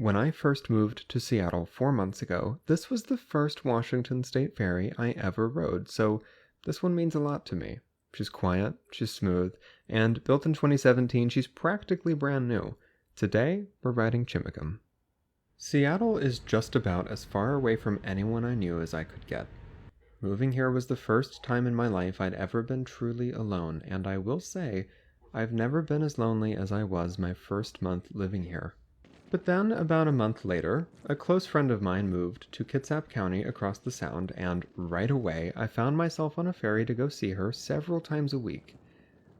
When I first moved to Seattle 4 months ago, this was the first Washington State Ferry I ever rode, so this one means a lot to me. She's quiet, she's smooth, and built in 2017, she's practically brand new. Today, we're riding Chimicum. Seattle is just about as far away from anyone I knew as I could get. Moving here was the first time in my life I'd ever been truly alone, and I will say, I've never been as lonely as I was my first month living here. But then, about a month later, a close friend of mine moved to Kitsap County across the Sound, and right away I found myself on a ferry to go see her several times a week.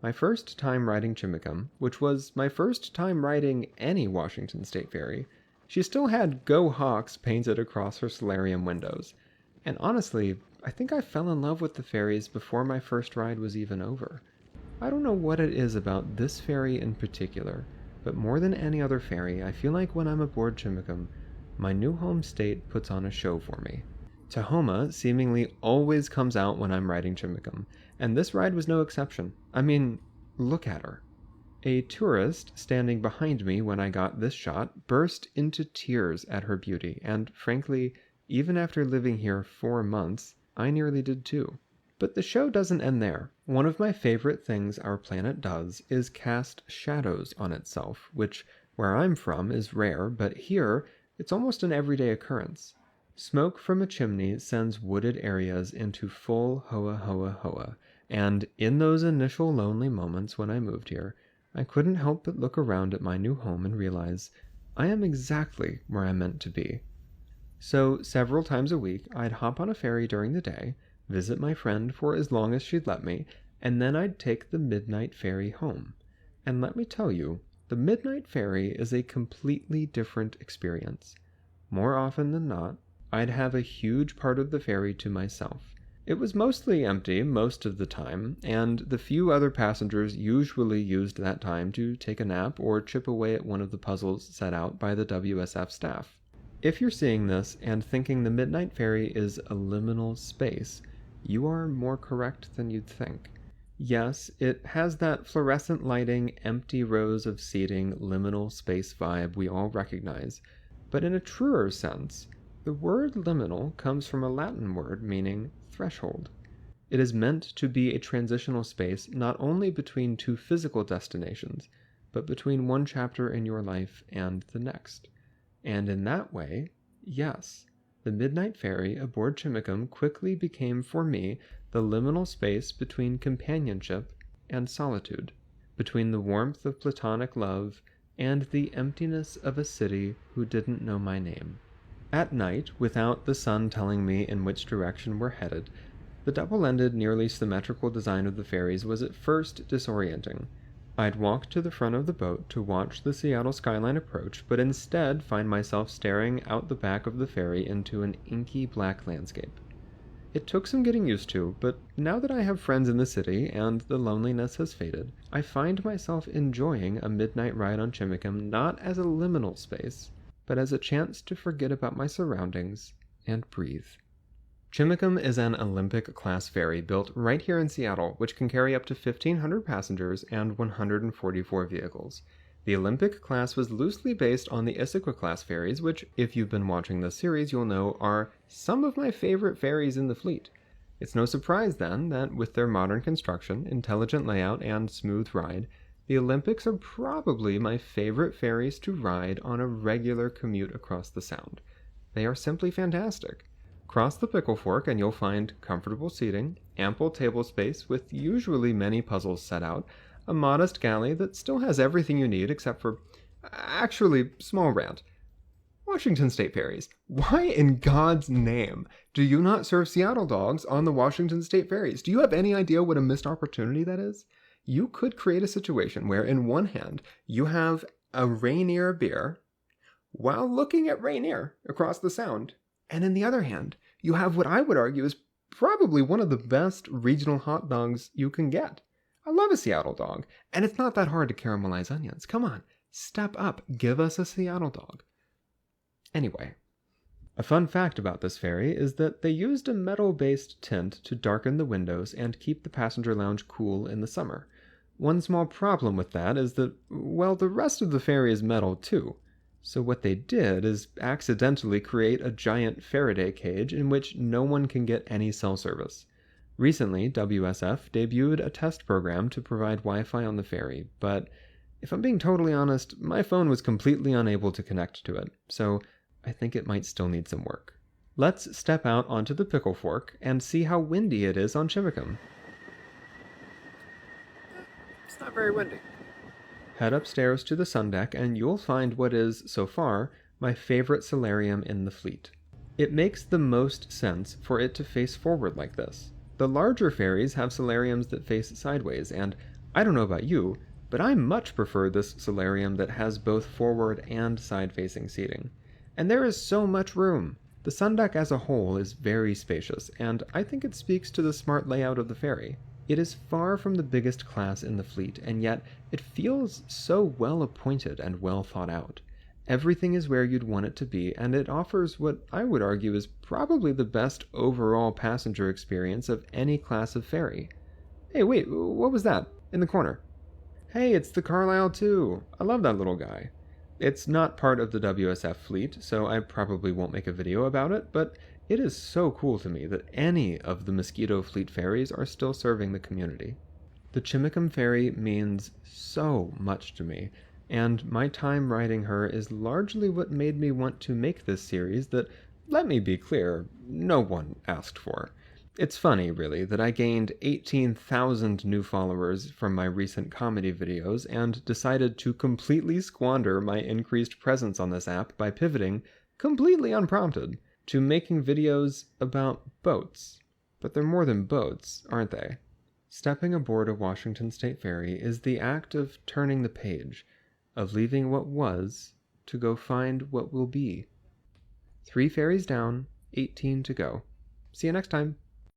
My first time riding Chimicum, which was my first time riding any Washington State ferry, she still had "Go Hawks" painted across her solarium windows. And honestly, I think I fell in love with the ferries before my first ride was even over. I don't know what it is about this ferry in particular, but more than any other ferry, I feel like when I'm aboard Chimicum, my new home state puts on a show for me. Tahoma seemingly always comes out when I'm riding Chimicum, and this ride was no exception. I mean, look at her. A tourist standing behind me when I got this shot burst into tears at her beauty, and frankly, even after living here 4 months, I nearly did too. But the show doesn't end there. One of my favorite things our planet does is cast shadows on itself, which, where I'm from, is rare, but here, it's almost an everyday occurrence. Smoke from a chimney sends wooded areas into full hoa hoa hoa, and in those initial lonely moments when I moved here, I couldn't help but look around at my new home and realize I am exactly where I'm meant to be. So several times a week, I'd hop on a ferry during the day, visit my friend for as long as she'd let me, and then I'd take the midnight ferry home. And let me tell you, the midnight ferry is a completely different experience. More often than not, I'd have a huge part of the ferry to myself. It was mostly empty most of the time, and the few other passengers usually used that time to take a nap or chip away at one of the puzzles set out by the WSF staff. If you're seeing this and thinking the midnight ferry is a liminal space, you are more correct than you'd think. Yes, it has that fluorescent lighting, empty rows of seating, liminal space vibe we all recognize, but in a truer sense, the word liminal comes from a Latin word meaning threshold. It is meant to be a transitional space not only between two physical destinations, but between one chapter in your life and the next. And in that way, yes, the midnight ferry aboard Chimicum quickly became for me the liminal space between companionship and solitude, between the warmth of platonic love and the emptiness of a city who didn't know my name. At night, without the sun telling me in which direction we're headed, the double-ended, nearly symmetrical design of the ferries was at first disorienting. I'd walk to the front of the boat to watch the Seattle skyline approach, but instead find myself staring out the back of the ferry into an inky black landscape. It took some getting used to, but now that I have friends in the city and the loneliness has faded, I find myself enjoying a midnight ride on Chimicum not as a liminal space, but as a chance to forget about my surroundings and breathe. Chimicum is an Olympic-class ferry built right here in Seattle, which can carry up to 1,500 passengers and 144 vehicles. The Olympic class was loosely based on the Issaquah-class ferries, which, if you've been watching this series, you'll know are some of my favorite ferries in the fleet. It's no surprise, then, that with their modern construction, intelligent layout, and smooth ride, the Olympics are probably my favorite ferries to ride on a regular commute across the Sound. They are simply fantastic. Cross the Pickle Fork and you'll find comfortable seating, ample table space with usually many puzzles set out, a modest galley that still has everything you need except for... Actually, small rant. Washington State ferries. Why in God's name do you not serve Seattle dogs on the Washington State ferries? Do you have any idea what a missed opportunity that is? You could create a situation where in one hand you have a Rainier beer while looking at Rainier across the Sound, and in the other hand, you have what I would argue is probably one of the best regional hot dogs you can get. I love a Seattle dog, and it's not that hard to caramelize onions. Come on, step up, give us a Seattle dog. Anyway, a fun fact about this ferry is that they used a metal-based tint to darken the windows and keep the passenger lounge cool in the summer. One small problem with that is that, well, the rest of the ferry is metal too. So what they did is accidentally create a giant Faraday cage in which no one can get any cell service. Recently, WSF debuted a test program to provide Wi-Fi on the ferry, but if I'm being totally honest, my phone was completely unable to connect to it, so I think it might still need some work. Let's step out onto the Pickle Fork and see how windy it is on Chimacum. It's not very windy. Head upstairs to the sun deck and you'll find what is, so far, my favorite solarium in the fleet. It makes the most sense for it to face forward like this. The larger ferries have solariums that face sideways, and I don't know about you, but I much prefer this solarium that has both forward and side-facing seating. And there is so much room! The sun deck as a whole is very spacious, and I think it speaks to the smart layout of the ferry. It is far from the biggest class in the fleet, and yet it feels so well appointed and well thought out. Everything is where you'd want it to be, and it offers what I would argue is probably the best overall passenger experience of any class of ferry. Hey, wait, what was that in the corner? Hey, it's the Carlisle 2. I love that little guy. It's not part of the WSF fleet, so I probably won't make a video about it, but it is so cool to me that any of the Mosquito Fleet ferries are still serving the community. The Chimacum ferry means so much to me, and my time riding her is largely what made me want to make this series that, let me be clear, no one asked for. It's funny, really, that I gained 18,000 new followers from my recent comedy videos and decided to completely squander my increased presence on this app by pivoting, completely unprompted, to making videos about boats. But they're more than boats, aren't they? Stepping aboard a Washington State ferry is the act of turning the page, of leaving what was to go find what will be. 3 ferries down, 18 to go. See you next time.